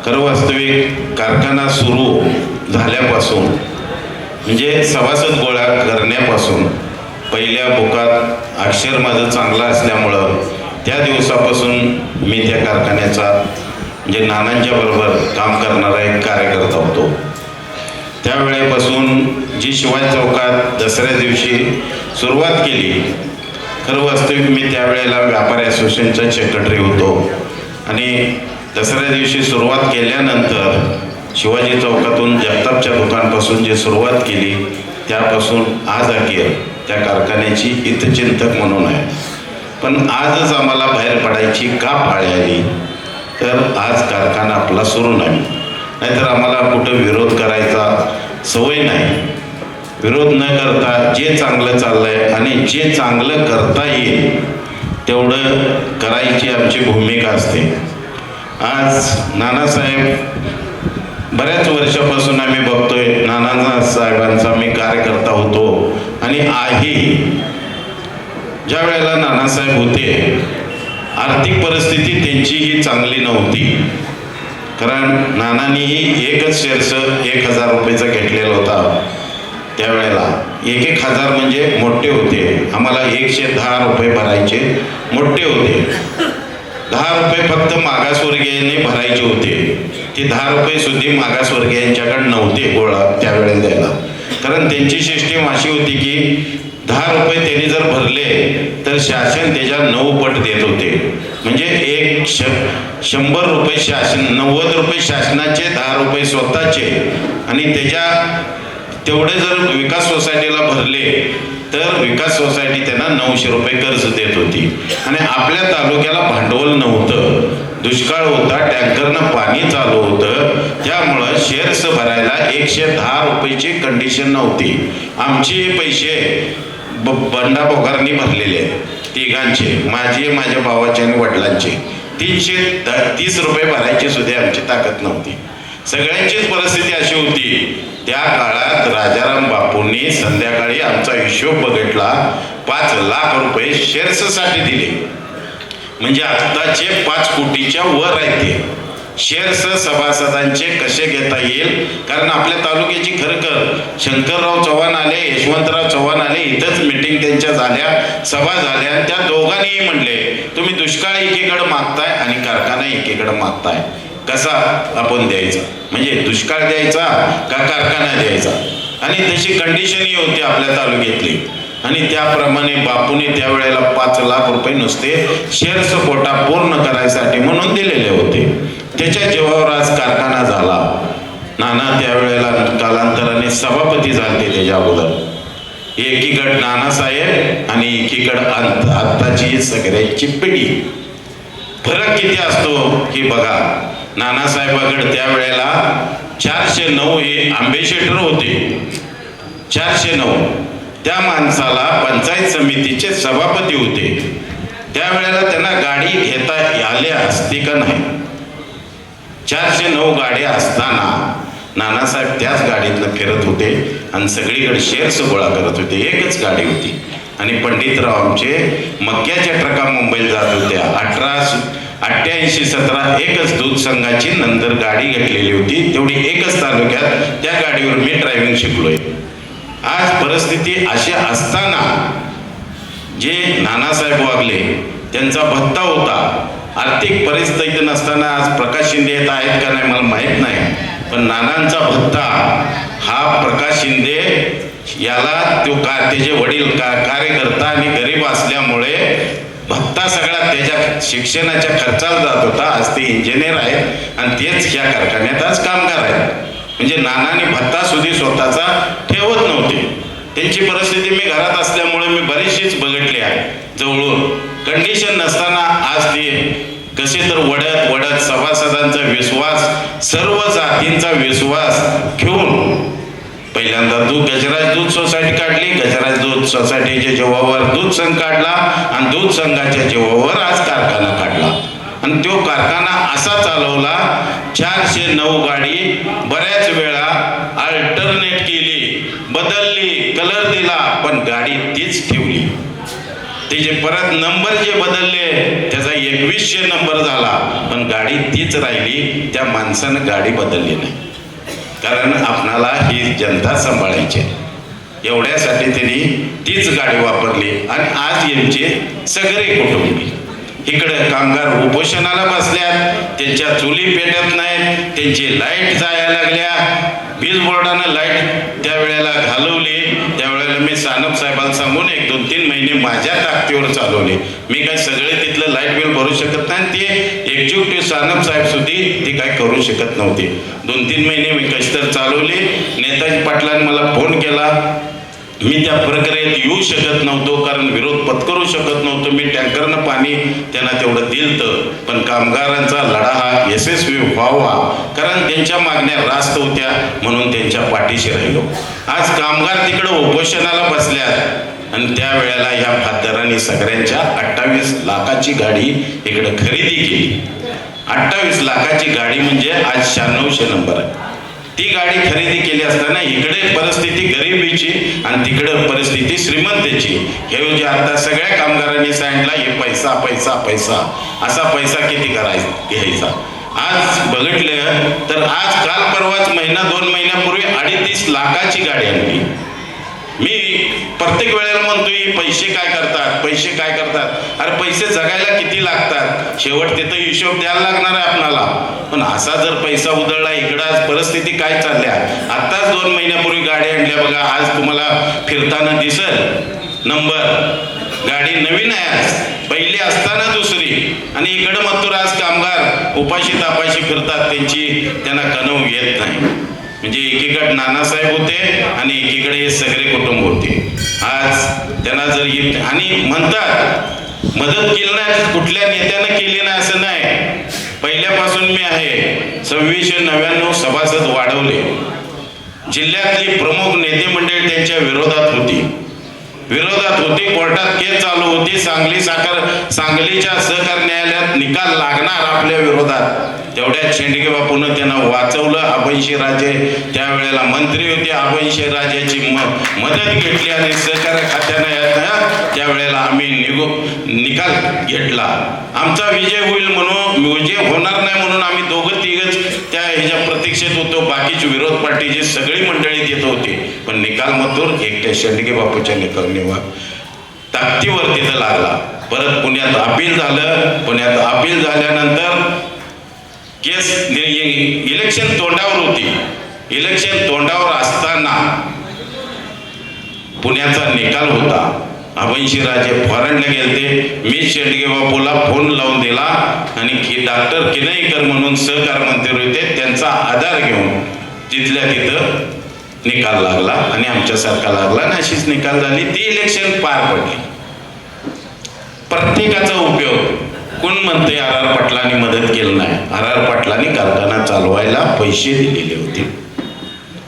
खरं वास्तविक कारखाना सुरू झाल्यापासून म्हणजे सभासद गोळा करण्यापासून पहिल्या बुकात अक्षर माझं चांगलं असल्यामुळं त्या दिवसापासून मी त्या कारखान्याचा म्हणजे नानांच्या बरोबर काम करणारा एक कार्यकर्ता होतो. त्यावेळेपासून जी शिवाजी चौकात दसऱ्या दिवशी सुरुवात केली, खरं वास्तविक मी त्यावेळेला व्यापारी असोसिएशनचा सेक्रेटरी होतो आणि दसऱ्या दिवशी सुरुवात केल्यानंतर शिवाजी चौकातून जगतापच्या दुकानपासून जी सुरुवात केली त्यापासून आज अखेर त्या कारखान्याची हितचिंतक म्हणून आहे. पण आजच आम्हाला बाहेर पडायची का पाळी आली तर आज कारखाना आपला सुरू नाही. नाहीतर आम्हाला कुठं विरोध करायचा सवय नाही. विरोध न करता जे चांगलं चाललंय आणि जे चांगलं करता येईल तेवढं करायची आमची भूमिका असते. आज नानासाहेब बऱ्याच वर्षापासून आम्ही बघतोय, नानासाहेबांचा मी कार्यकर्ता होतो आणि आहे. ज्या वेळेला नानासाहेब होते आर्थिक परिस्थिती त्यांचीही चांगली नव्हती, कारण नानांनीही एकच शेअर्स 1000 रुपयेचा घेतलेला होता. त्यावेळेला 1000 म्हणजे मोठे होते. आम्हाला 110 रुपये भरायचे मोठे होते. 10 रुपये फक्त मागासवर्गीयांनी भरायचे होते. ते 10 रुपये सुद्धा मागासवर्गीयांच्याकडे नव्हते गोळा त्यावेळेस द्यायला, कारण त्यांची सिस्टीम अशी होती की 10 रुपये त्यांनी जर भरले तर शासन त्याच्या 9 पट देत होते. म्हणजे 100 रुपये शासन, 90 रुपये शासनाचे, 10 रुपये स्वतःचे आणि त्याच्या तेवढे जर विकास सोसायटीला भरले तर विकास सोसायटी त्यांना 900 रुपये कर्ज देत होती. आणि आपल्या तालुक्याला भांडवल नव्हतं, दुष्काळ होता, टँकरनं पाणी चालू होतं, त्यामुळं शेअर्स भरायला 110 रुपयेची कंडिशन नव्हती. आमचे पैसे बंडा पोगारनी भरलेले तिघांचे, माझे, माझ्या भावाचे आणि वडिलांचे 330 रुपये भरायची सुद्धा आमची ताकद नव्हती. सगळ्यांचीच परिस्थिती अशी होती. त्या काळात राजाराम बापूंनी संध्याकाळी आमचा हिशोब बघितला, 5 लाख रुपये शेअर्ससाठी दिले. म्हणजे आत्ताचे 5 कोटीच्या वर आहेत ते शेअर्स सभासदांचे कसे घेता येईल. कारण आपल्या तालुक्याची खरं शंकरराव चव्हाण आले, यशवंतराव चव्हाण आले, इथंच मीटिंग त्यांच्या झाल्या, सभा झाल्या आणि त्या दोघांनीही म्हणले तुम्ही दुष्काळ एकीकडे मागताय आणि कारखाना एकीकडे मागताय, कसा आपण द्यायचा, म्हणजे दुष्काळ द्यायचा का कारखाना द्यायचा. आणि तशी कंडिशनही होती आपल्या तालुक्यातली. आणि त्याप्रमाणे बापूने त्यावेळेला 5 लाख रुपये नुसते शेअर्स कोटा पूर्ण करायसाठी म्हणून दिलेले होते. त्याच्या जीवावर आज कारखाना झाला. नाना त्यावेळेला कालांतराने सभापती झाले. त्याच्या अगोदर एकीकडे नानासाहेब आणि एकीकडे आत्ताची सगळ्यांची पिढी. फरक किती असतो की बघा, नानासाहेबाकडे त्यावेळेला 409 हे आंबेशेटर होते. 409 त्या माणसाला पंचायत समितीचे सभापती होते. त्यावेळेला त्यांना गाडी घेता आली असती का नाही. 409 गाड्या असताना नानासाहेब त्याच गाडीतनं फिरत होते आणि सगळीकडे शेअर्स गोळा करत होते. एकच गाडी होती आणि पंडितराव आमचे मक्याच्या ट्रका मुंबईला जात होत्या. 1888-17 एकच दूध संघाची नंतर गाडी घेतलेली होती, तेवढी एकच तालुक्यात. त्या गाडीवर मी ड्रायव्हिंग शिकलोय. आज परिस्थिती अशी असताना जे नानासाहेब वागले त्यांचा भत्ता होता. आर्थिक परिस्थिती नसताना आज प्रकाश शिंदे येत आहेत का नाही मला माहीत नाही, पण नानांचा भत्ता हा प्रकाश शिंदे याला त्याचे वडील कार्यकर्ता आणि गरीब असल्यामुळे भत्ता सगळा त्याच्या शिक्षणाच्या खर्चाला जात होता. आज ते इंजिनियर आहेत आणि तेच ह्या कारखान्यात आज कामगार आहेत. म्हणजे नानाने भत्ता सुद्धा स्वतःचा ठेवत नव्हते. त्यांची परिस्थिती मी घरात असल्यामुळे मी बरीचशीच बघितली आहे जवळून. कंडिशन नसताना आज ते कसे तर वडत सभासदांचा विश्वास, सर्व जातींचा विश्वास घेऊन पहिल्यांदा गजराज दूध सोसायटी काढली. गजराज दूध सोसायटीच्या जीवावर दूध संघ काढला आणि दूध संघाच्या जीवावर आज कारखाना काढला. आणि तो कारखाना असा चालवला, 409 गाडी बऱ्याच वेळा अल्टरनेट केली, बदलली, कलर दिला, पण गाडी तीच ठेवली. तिचे परत नंबर जे बदलले त्याचा 2100 नंबर झाला, पण गाडी तीच राहिली. त्या माणसानं गाडी बदलली नाही, कारण आपणाला ही जनता सांभाळायची एवढ्यासाठी त्यांनी तीच गाडी वापरली. आणि आज यांचे सगळे कुटुंबी इकडे कामगार उपोषणाला बसल्यात, त्यांच्या चुली पेटत नाहीत, त्यांची लाईट जायला लागल्या. वीज बोर्डानं लाईट त्यावेळेला घालवली, त्यावेळेला मी सानप साहेबांना सांगून 1-2-3 महिने माझ्या ताकदीवर चालवले. मी काय सगळे तिथलं लाईट बिल भरू शकत नाही, ते एक्झिक्युटिव्ह सानप साहेब सुद्धी ते काय करू शकत नव्हते. 2-3 महिने मी कशी तर चालवले. नेताजी पाटलांनी मला फोन केला, मी त्या प्रक्रियेत येऊ शकत नव्हतो, कारण विरोध पत्करू शकत नव्हतो. मी टँकरनं पाणी त्यांना तेवढं दिलं, पण कामगारांचा लढा हा यशस्वी व्हावा, कारण त्यांच्या मागण्या रास्त होत्या, म्हणून त्यांच्या पाठीशी राहिलो. आज कामगार तिकडं उपोषणाला बसल्यात आणि त्यावेळेला ह्या भातदारांनी सगळ्यांच्या 28 लाखाची गाडी इकडं खरेदी केली. 28 लाखाची गाडी म्हणजे आज 9600 नंबर आहे. ती गाडी खरेदी केली असताना इकडे परिस्थिती गरिबीची आणि तिकडे परिस्थिती श्रीमंतीची. हे जे आता सगळ्या कामगारांनी सांगितलं, हे पैसा पैसा पैसा, असा पैसा किती घ्यायचा. आज बघितलं तर आज काल परवाच 1-2 महिन्यापूर्वी 38 लाखाची गाडी आणली. मी प्रत्येक वेळेला म्हणतोय पैसे काय करतात, पैसे काय करतात. अरे पैसे जगायला किती लागतात, शेवट तिथं हिशोब द्यायला लागणार आहे आपणाला. पण असा जर पैसा उधळला, इकडं आज परिस्थिती काय चालल्या. आत्ताच 2 महिन्यापूर्वी गाडी आणल्या बघा, आज तुम्हाला फिरताना दिसल नंबर. गाडी नवीन आहे, आज पहिली असताना दुसरी. आणि इकडं मथुर आज कामगार उपाशी तापाशी फिरतात, त्यांना कणव येत नाही. म्हणजे एकीकडे नानासाहेब होते आणि एकीकडे हे सगळे कुटुंब होते. आज त्यांना जर आणि म्हणतात मदत केली नाही, कुठल्या नेत्यानं केली नाही असं नाही. पहिल्यापासून मी आहे. 2699 सभासद वाढवले. जिल्ह्यातली प्रमुख नेते मंडळी त्यांच्या विरोधात होती. कोर्टात केस चालू होती. सांगलीच्या सहकार न्यायालयात निकाल लागणार आपल्या विरोधात. तेवढ्या शेंडगे बापून त्यांना वाचवलं. अभयशी राजे त्यावेळेला मंत्री होते. अभयशी राजाची मदत घेतली आणि सहकार खात्यानं त्यावेळेला आम्ही निकाल घेतला. आमचा विजय होईल म्हणून, विजय होणार नाही म्हणून आम्ही दोघं तिघच त्या ह्याच्या प्रतीक्षेत होतो. बाकीची विरोध पार्टीची सगळी मंडळी येत होती, पण निकाल मथुर एकट्या शेंडगे बापूच्या निकालनेवर ताकदीवर तिथं लागला. परत पुण्यात अपील झालं. पुण्यात अपील झाल्यानंतर केस इलेक्शन तोंडावर होती. इलेक्शन तोंडावर असताना पुण्याचा निकाल होता. अभयशी राजे फॉरेनला गेलते. मी शेंडगे बापूला फोन लावून दिला आणि डॉक्टर किनईकर म्हणून सहकार मंत्री होते, त्यांचा आधार घेऊन तिथल्या तिथं निकाल लागला आणि आमच्यासारखा लागला आणि अशीच निकाल झाली. ती इलेक्शन पार पडली. प्रत्येकाचा उपयोग. कोण म्हणते आर पाटलांनी मदत केली नाही. आर पाटलांनी कारखाना चालवायला पैसे दिलेले होते.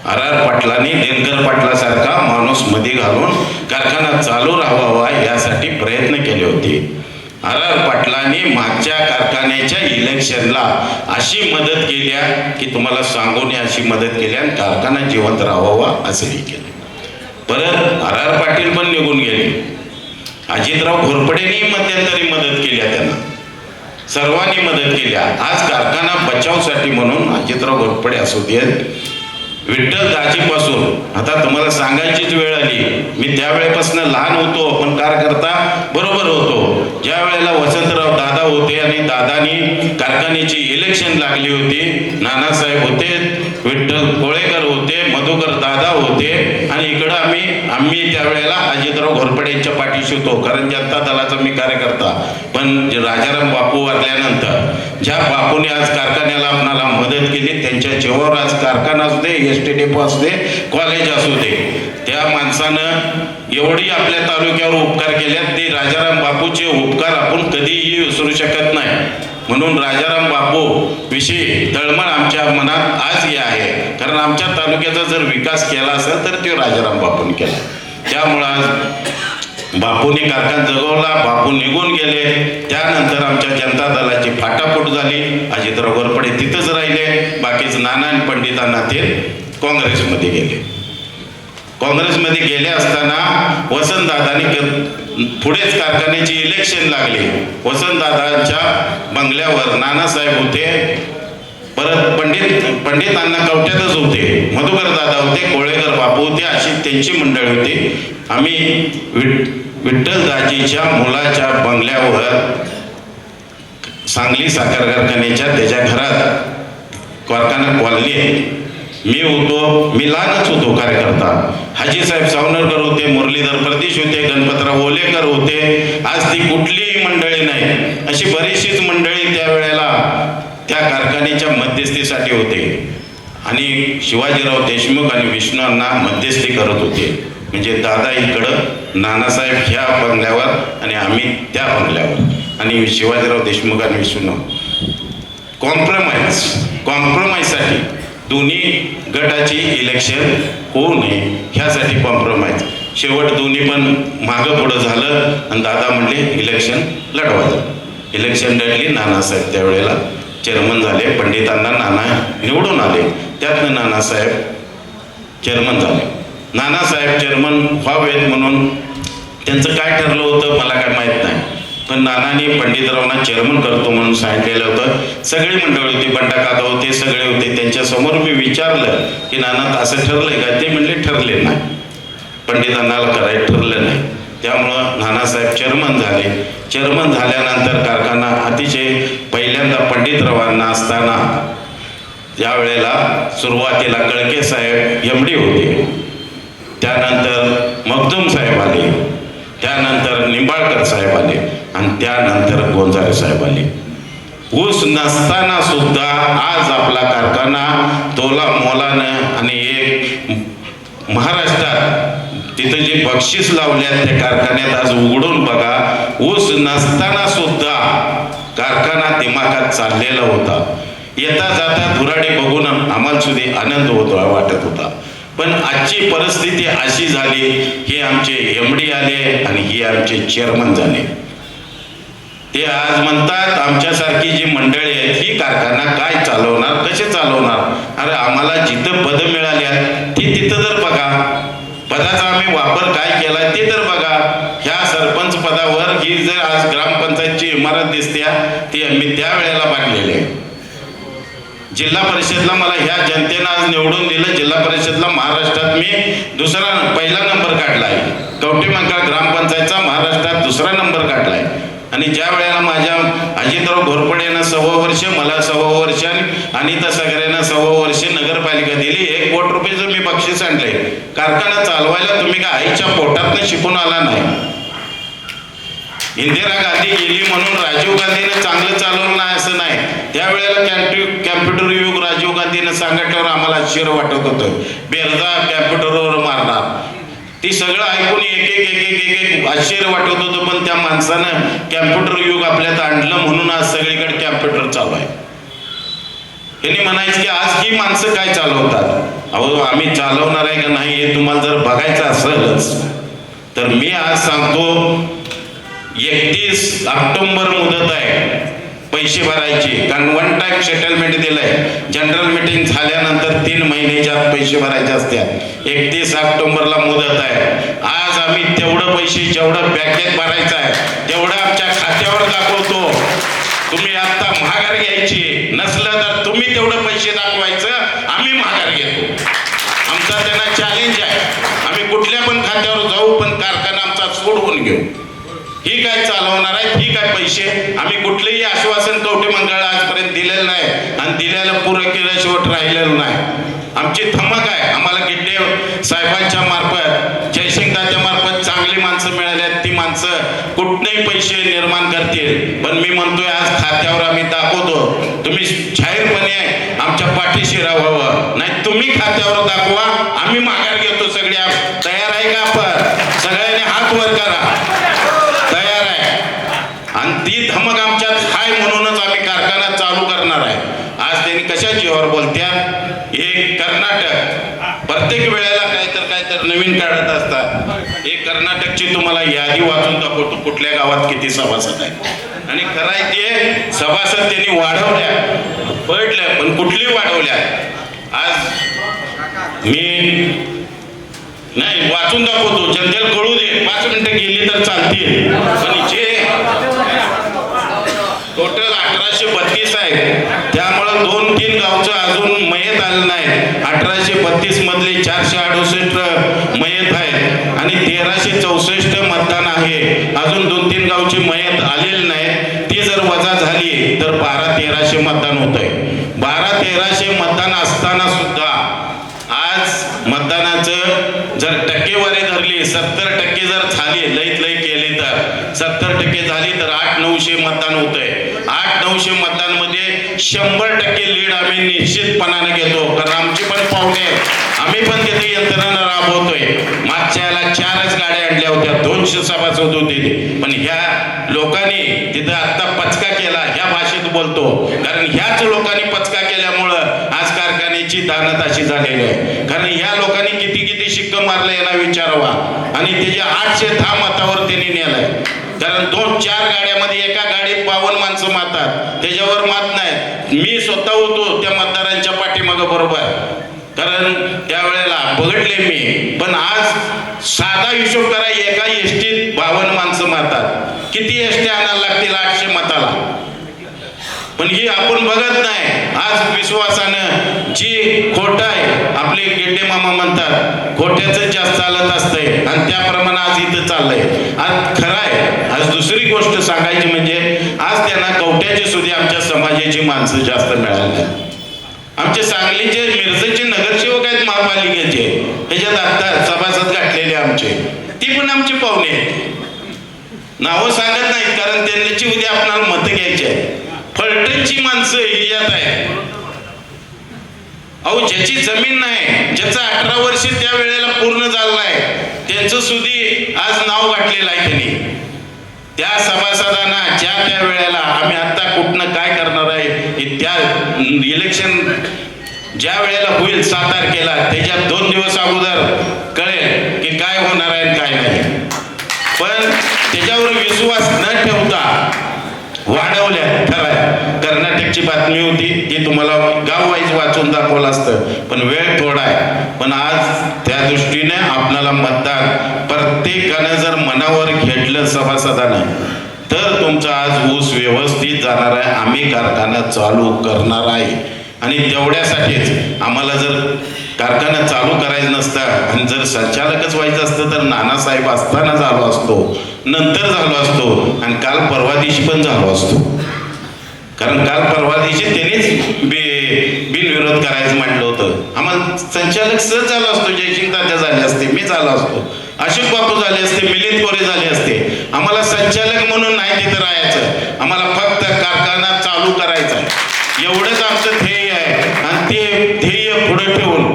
आर पाटलांनी दिनकर पाटलासारखा माणूस मध्ये घालून कारखाना चालू राहावा यासाठी प्रयत्न केले होते. आर पाटलांनी मागच्या कारखान्याच्या इलेक्शनला अशी मदत केल्या की तुम्हाला सांगून अशी मदत केली आणि कारखाना जिवंत राहावा असंही केलं. परत आर पाटील पण निघून गेले. अजितराव घोरपडेंनी मध्यंतरी मदत केल्या, त्यांना सर्वांनी मदत केल्या. आज कारखाना बचावसाठी म्हणून अजितराव घोरपडे असू देत, विठ्ठल दाजीपासून, आता तुम्हाला सांगायचीच वेळ आली. मी त्यावेळेपासून लहान होतो पण कार्यकर्ता बरोबर होतो. ज्या वेळेला वसंतराव दादा होते आणि दादानी कारखान्याची इलेक्शन लागली होती, नानासाहेब होते, विठ्ठल कोळेकर होते, मधुकर दादा होते आणि इकडं आम्ही त्यावेळेला अजितराव घोरपडेंच्या पाठीशी होतो, कारण जनता दलाचा मी कार्यकर्ता. पण राजाराम बापू वारल्यानंतर ज्या बापूने आज कारखान्याला आपणाला मदत केली, त्यांच्या जीवावर आज कारखाना असू दे, एस टी डेपो असू दे, कॉलेज असू दे, त्या माणसानं एवढी आपल्या तालुक्यावर उपकार केल्यात. ते राजाराम बापूचे उपकार आपण कधीही विसरू शकत नाही. म्हणून राजाराम बापू विषयी तळमळ आमच्या मनात आज हे आहे, कारण आमच्या तालुक्याचा जर विकास केला असेल तर तो राजाराम बापूंनी केला. त्यामुळं आज बापूंनी कारखाना जगवला. बापू निघून गेले. त्यानंतर आमच्या जनता दलाची फाटाफूट झाली. अजितराव घोरपडे तिथंच राहिले. बाकीच नाना आणि पंडितांना ते काँग्रेसमध्ये गेले. काँग्रेसमध्ये गेले असताना वसंतदादांनी पुढेच कारखान्याची इलेक्शन लागली. वसंतदादांच्या बंगल्यावर नानासाहेब होते, परत पंडित अण्णा कवट्यातच होते, मधुकर दादा होते, कोळेकर बापू होते, अशी त्यांची मंडळी होती. आम्ही विठ्ठलदाजीच्या मुलाच्या बंगल्यावर सांगली साखर कारखान्याच्या त्याच्या घरात कारखाना कॉलनी आहे. मी लहानच होतो कार्यकर्ता. हाजीसाहेब सावनरकर होते, मुरलीधर प्रदेश होते, गणपतराव ओलेकर होते. आज ती कुठलीही मंडळी नाही, अशी बरीचशीच मंडळी त्यावेळेला त्या कारखान्याच्या मध्यस्थीसाठी होते आणि शिवाजीराव देशमुख आणि विष्णूंना मध्यस्थी करत होते. म्हणजे दादा इकडं, नानासाहेब ह्या बंगल्यावर आणि आम्ही त्या बंगल्यावर, आणि शिवाजीराव देशमुख आणि विष्णू कॉम्प्रोमाइजसाठी दोन्ही गटाची इलेक्शन होऊ नये ह्यासाठी कॉम्प्रोमाइज. शेवट दोन्ही पण मागं पुढं झालं आणि दादा म्हणले इलेक्शन लढवायचं. इलेक्शन लढली. नानासाहेब त्यावेळेला चेअरमन झाले. पंडितांना नाना निवडून आले, त्यातनं नानासाहेब चेअरमन झाले. नानासाहेब चेअरमन व्हावेत म्हणून त्यांचं काय ठरलं होतं मला काय माहीत नाही, पण नानांनी पंडितरावांना चेअरमन करतो म्हणून सांगितलेलं होतं. सगळी मंडळी होती, बंडा काका होते, सगळे होते. त्यांच्यासमोर मी विचारलं की नाना असं ठरलंय का? ते म्हणले ठरले नाही, पंडितांना करायचं ठरलं नाही. त्यामुळं नानासाहेब चेअरमन झाले. चेअरमन झाल्यानंतर कारखाना अतिशय पहिल्यांदा पंडितरावांना असताना त्यावेळेला सुरुवातीला कळके साहेब MD होते, त्यानंतर मखदूम साहेब आले, त्यानंतर निंबाळकर साहेब आले आणि त्यानंतर गोंजारे साहेब आले. ऊस नसताना सुद्धा आज आपला कारखाना तोला मोलानं आणि एक महाराष्ट्रात तिथं जे बक्षीस लावल्यात त्या कारखान्यात आज उघडून बघा. ऊस नसताना सुद्धा कारखाना दिमाखात चाललेला होता. येता जाता धुराडे बघून आम्हाला सुद्धा आनंद वाटत होता. पण आजची परिस्थिती अशी झाली, हे आमचे MD आले आणि हे आमचे चेअरमन झाले. ते आज म्हणतात आमच्यासारखी जी मंडळी आहेत ही कारखाना काय चालवणार, कसे चालवणार? अरे आम्हाला जिथं पदं मिळाली आहेत ती तिथं तर बघा, पदाचा आम्ही वापर काय केला ते तर बघा. ह्या सरपंच पदावर ही जर आज ग्रामपंचायतची इमारत दिसते ती आम्ही त्यावेळेला बांधलेली आहे. जिल्हा परिषदला मला ह्या जनतेनं आज निवडून दिलं. जिल्हा परिषदला महाराष्ट्रात मी पहिला नंबर काढला आहे. कवठेमंकाळ ग्रामपंचायतचा महाराष्ट्रात 2रा नंबर काढला आहे. आणि ज्या वेळेला माझ्या अजितराव घोरपडेनं 6 वर्ष, मला 6 वर्ष आणि अनिता सगळ्यांना 6 वर्ष नगरपालिका दिली. 1 कोटी रुपयेचं मी बक्षीस आणलंय. कारखाना चालवायला तुम्ही का आईच्या पोटातनं शिकून आला नाही. इंदिरा गांधी गेली म्हणून राजीव गांधीनं चांगलं चालवलं नाही असं नाही. त्यावेळेला कॅम्प्युटर युग राजीव गांधीनं सांगितल्यावर आम्हाला आश्चर्य वाटत होतं. बेरजा कॅम्प्युटरवर मारणार, ती सगळं ऐकून एक आश्चर्य वाटत होतं. पण त्या माणसानं कॅम्प्युटर युग आपल्यात आणलं म्हणून आज सगळीकडे कॅम्प्युटर चालू आहे. त्यांनी म्हणायचं की आज ही माणसं काय चालवतात. अहो आम्ही चालवणार आहे का नाही हे तुम्हाला जर बघायचं असेलच तर मी आज सांगतो 31 ऑक्टोबर मुदत आहे पैसे भरायचे, कारण 1 टाइम सेटलमेंट दिलंय. जनरल मीटिंग झाल्यानंतर 3 महिन्याच्या आत पैसे भरायचे असतात. 31 ऑक्टोबरला मुदत आहे. आज आम्ही तेवढं पैसे जेवढं बँकेत भरायचं आहे तेवढं आमच्या खात्यावर दाखवतो. तुम्ही आता महागार घ्यायची नसलं तर तुम्ही तेवढं पैसे दाखवायचं, आम्ही महागार घेतो. आमचा त्यांना चॅलेंज आहे. आम्ही कुठल्या पण खात्यावर जाऊ पण कारखाना आमचा सोडवून घेऊ. ही काय चालवणार आहे, ही काय पैसे. आम्ही कुठलेही आश्वासन कवठेमंकाळला आजपर्यंत दिलेलं नाही आणि दिलेलं पुरं केल्याशिवाय राहिलेलं नाही. आमची धमक आहे. आम्हाला गिड्डे साहेबांच्या मार्फत, जयसिंगदाच्या मार्फत चांगली माणसं मिळाली आहेत. ती माणसं कुठलेही पैसे निर्माण करतील. पण मी म्हणतोय आज खात्यावर आम्ही दाखवतो. तुम्ही जाहीरपणे आमच्या पाठीशी राहावं, नाही तुम्ही खात्यावर दाखवा, आम्ही माघार घेतो. सगळे तयार आहे का? आपण सगळ्यांनी हात वर करा. तयार आहे. आणि ती धमक आमच्यात हाय म्हणूनच आम्ही कारखाना चालू करणार आहे. आज त्यांनी कशा जीवावर बोलत्यात. हे कर्नाटक प्रत्येक वेळेला काहीतर नवीन काढत असतात. एक कर्नाटकची तुम्हाला यादी वाचून दाखवतो कुठल्या गावात किती सभासद आहेत. आणि करायचे सभासद त्यांनी वाढवल्या, पडल्या, पण कुठली वाढवल्या. आज मी नाही वाचून दाखवतो, जनतेला कळू दे. 5 मिनिटं गेली तर चालतील, पण जे टोटल 1832 आहे, त्यामुळं 2-3 गावचं अजून मयत आलं नाही. 1832 मधले 468 मयत आहेत आणि 1364 मतदान आहे. अजून 2-3 गावची मयत आलेली नाही. ती जर वजा झाली तर 1200-1300 मतदान होत आहे. 1200-1300 मतदान असताना सुद्धा आज मतदानाचं जर टक्केवारी धरली, 70% जर झाली, लईत लई केली तर 70% झाली तर 800-900 मतदान होत आहे. 800-900 मतदानमध्ये 100% लीड आम्ही निश्चितपणाने घेतो. कारण आमची पण पाहुणे, आम्ही पण तिथे यंत्रणा राबवतोय. मागच्या याला 4च गाड्या आणल्या होत्या, 200 सभासद होते ते. पण ह्या लोकांनी तिथं आत्ता पचका केला, ह्या भाषेत बोलतो, कारण ह्याच लोकांनी पचका केल्यामुळं आज कारखान्याची दानत अशी झालेली आहे. कारण ह्या लोकांनी किती किती शिक्क मारलं याला विचारावा, आणि त्याच्या 810 मतावर त्यांनी नेलाय. कारण 2-4 गाड्यामध्ये एका गाडीत 52 माणसं मारतात, त्याच्यावर मात नाही. मी स्वतः होतो त्या मतदारांच्या पाठीमागं बरोबर, कारण त्यावेळेला बघडले मी. पण आज साधा हिशोब करा, एका एसटीत 52 माणसं मारतात, किती एसटी आणायला लागतील 800 मताला? पण ही आपण बघत नाही. आज विश्वासानं जी खोट आहे, आपले गेड्डे मामा म्हणतात खोट्याचं जास्त चालत असतंय, आणि त्याप्रमाणे आज इथं चाललंय. आज खरं आहे. आज दुसरी गोष्ट सांगायची म्हणजे आज त्यांना कवट्याची सुद्धा आमच्या समाजाची माणसं जास्त मिळाली. आमचे सांगलीचे मिरजेचे नगरसेवक आहेत महापालिकेचे, ह्याच्यात आता सभासद गाठलेले आमचे, ती पण आमचे पाहुणे आहेत. नावं सांगत नाहीत कारण त्यांची उद्या आपल्याला मतं घ्यायची आहेत. फलटणची माणसं ह्याच्यात आहे. अहो ज्याची जमीन नाही, ज्याचं 18 वर्ष त्या वेळेला पूर्ण झालं नाही, त्यांचं सुद्धा आज नाव गाठलेलं आहे त्यांनी. त्या सभासदांना त्या वेळेला आम्ही आता कुठनं काय करणार आहे, त्या इलेक्शन ज्या वेळेला होईल 7 तारखेला, त्याच्या 2 दिवस अगोदर कळेल की काय होणार आहे काय नाही. पण त्याच्यावर विश्वास न ठेवता वाढवल्या खरं. कर्नाटकची बातमी होती, ती तुम्हाला गाव वाईज वाचून दाखवलं असतं, पण वेळ थोडा आहे. पण आज त्या दृष्टीने आपल्याला मतदान प्रत्येकानं जर मनावर घेतलं सभासदानं, तर तुमचा आज ऊस व्यवस्थित जाणार आहे. आम्ही कारखाना चालू करणार आहे, आणि तेवढ्यासाठीच आम्हाला जर कारखाना चालू करायचं नसता आणि जर संचालकच व्हायचं असतं तर नानासाहेब असताना झालो असतो, नंतर झालो असतो, आणि काल परवा दिवशी पण झालो असतो. कारण काल परवा दिवशी त्यांनीच बिनविरोध करायचं म्हटलं होतं. आम्हाला संचालक सहज झालो असतो, जयसिंग तात्या झाले असते, मी झालो असतो, अशोक बापू झाले असते, मिलिंद कोरे झाले असते. आम्हाला संचालक म्हणून नाही तिथं राहायचं, आम्हाला फक्त कारखाना चालू करायचा आहे, एवढंच आमचं ध्येय आहे. आणि ते ध्येय पुढे ठेवून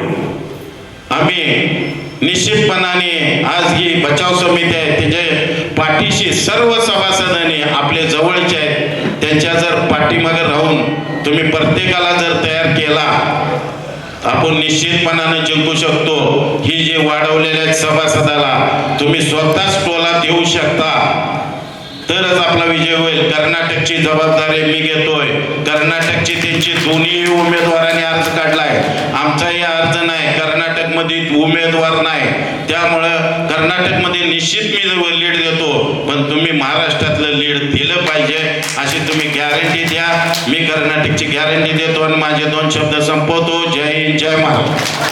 आम्ही निश्चितपणाने आज ही बचाव समिती आहे, त्याच्या पाठीशी सर्व सभासदांनी आपले जवळचे आहेत, त्यांच्या जर पाठीमागे राहून तुम्ही प्रत्येकाला जर तयार केला, आपण निश्चितपणाने जिंकू शकतो. ही जे वाढवलेल्या सभासदाला तुम्ही स्वतःच टोला देऊ शकता, तरच आपला विजय होईल. कर्नाटकची जबाबदारी मी घेतोय. कर्नाटकची त्यांची दोन्ही उमेदवारांनी अर्ज काढलाय, आमचाही अर्ज नाही. कर्नाटकमध्ये उमेदवार नाही, त्यामुळं कर्नाटकमध्ये निश्चित मी लीड देतो, पण तुम्ही महाराष्ट्रातलं लीड दिलं पाहिजे अशी तुम्ही गॅरंटी द्या. मी कर्नाटकची गॅरंटी देतो आणि माझे 2 शब्द संपवतो. जय हिंद, जय महाराष्ट्र.